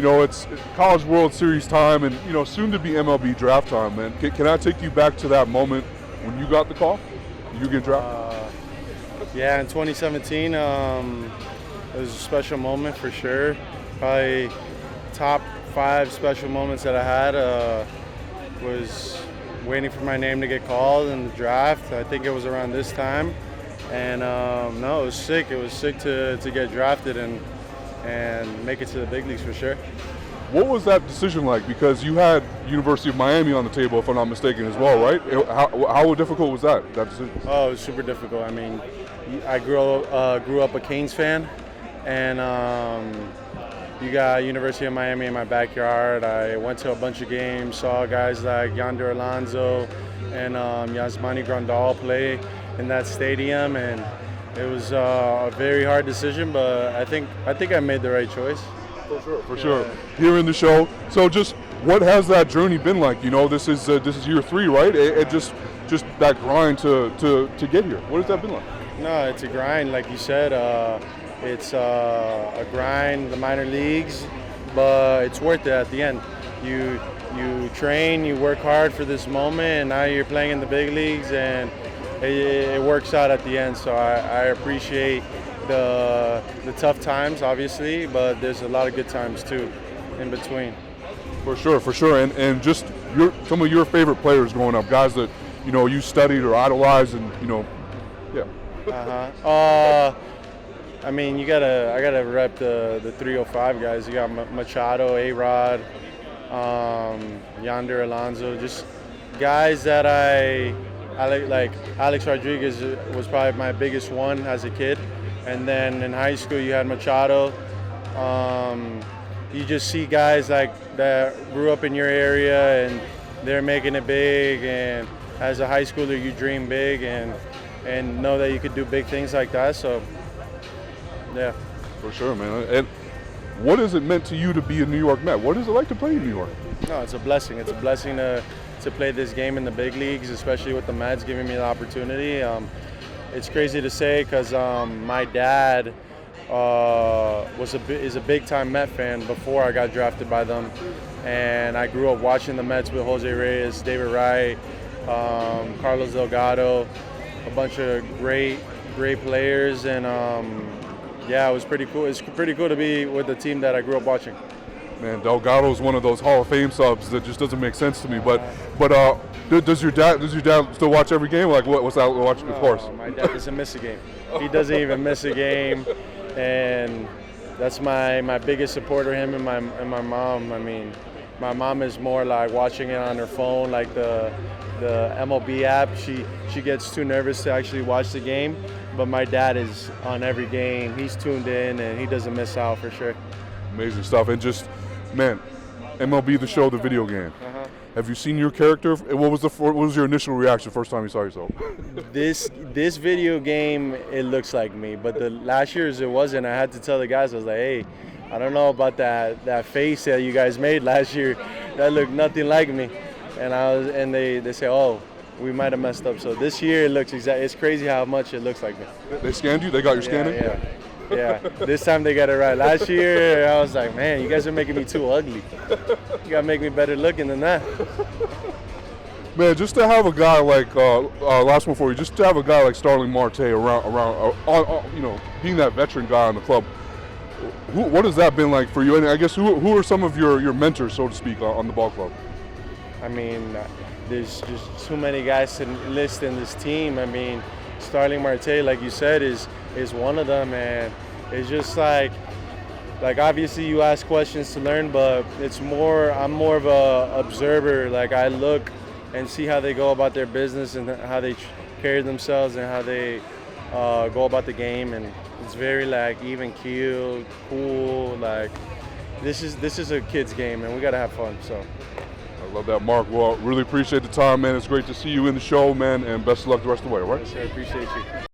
it's College World Series time and, soon to be MLB draft time, man. Can I take you back to that moment when you got the call? You get drafted? Yeah, in 2017, it was a special moment for sure. Probably top 5 special moments that I had was waiting for my name to get called in the draft. I think it was around this time. And no, it was sick. It was sick to get drafted and make it to the big leagues for sure. What was that decision like? Because you had University of Miami on the table, if I'm not mistaken, as well, right? How difficult was that decision? Oh, it was super difficult. I mean, I grew up a Canes fan, and you got University of Miami in my backyard. I went to a bunch of games, saw guys like Yonder Alonso and Yasmani Grandal play in that stadium, and it was a very hard decision, but I think I made the right choice. For sure. Here in the show. So just what has that journey been like? This is year 3, right? It just that grind to get here. What has that been like? No, it's a grind, like you said. It's a grind, the minor leagues, but it's worth it at the end. You train, you work hard for this moment, and now you're playing in the big leagues, and it works out at the end. So I appreciate the tough times, obviously, but there's a lot of good times too in between. For sure. And just some of your favorite players growing up, guys that you studied or idolized, and yeah. I mean, I gotta rep the 305 guys. You got Machado, A-Rod, Yonder Alonso, just guys that I like. Alex Rodriguez was probably my biggest one as a kid. And then in high school, you had Machado. You just see guys like that grew up in your area and they're making it big. And as a high schooler, you dream big and know that you could do big things like that. So, yeah. For sure, man. And what has it meant to you to be a New York Met? What is it like to play in New York? No, it's a blessing. It's a blessing to play this game in the big leagues, especially with the Mets giving me the opportunity. It's crazy to say because my dad is a big-time Met fan before I got drafted by them, and I grew up watching the Mets with Jose Reyes, David Wright, Carlos Delgado, a bunch of great players, and yeah, it was pretty cool. It's pretty cool to be with the team that I grew up watching. Man, Delgado is one of those Hall of Fame subs that just doesn't make sense to me. But does your dad still watch every game? Like what's that watching? Of course. My dad doesn't miss a game. He doesn't even miss a game, and that's my biggest supporter. Him and my mom. I mean, my mom is more like watching it on her phone, like the MLB app. She gets too nervous to actually watch the game. But my dad is on every game. He's tuned in, and he doesn't miss out for sure. Amazing stuff. And just, man, MLB The Show, the video game. Have you seen your character? What was your initial reaction first time you saw yourself? This video game, it looks like me, but the last year's it wasn't. I had to tell the guys, I was like, hey, I don't know about that face that you guys made last year. That looked nothing like me. And they say, oh, we might have messed up. So this year it looks exactly. It's crazy how much it looks like me. They scanned you? They got your scanning? Yeah. This time they got it right. Last year I was like, man, you guys are making me too ugly. You gotta make me better looking than that. Man, just to have a guy like last one for you, just to have a guy like Starling Marte around, being that veteran guy on the club. What has that been like for you? And I guess who are some of your mentors, so to speak, on the ball club? I mean, there's just too many guys to list in this team. I mean, Starling Marte, like you said, is one of them, and it's just like obviously you ask questions to learn, but I'm more of a observer. Like I look and see how they go about their business and how they carry themselves and how they go about the game, and it's very like even keeled, cool. Like this is a kid's game, and we gotta have fun. So. I love that, Mark. Well, really appreciate the time, man. It's great to see you in the show, man, and best of luck the rest of the way, all right? Yes, sir. I appreciate you.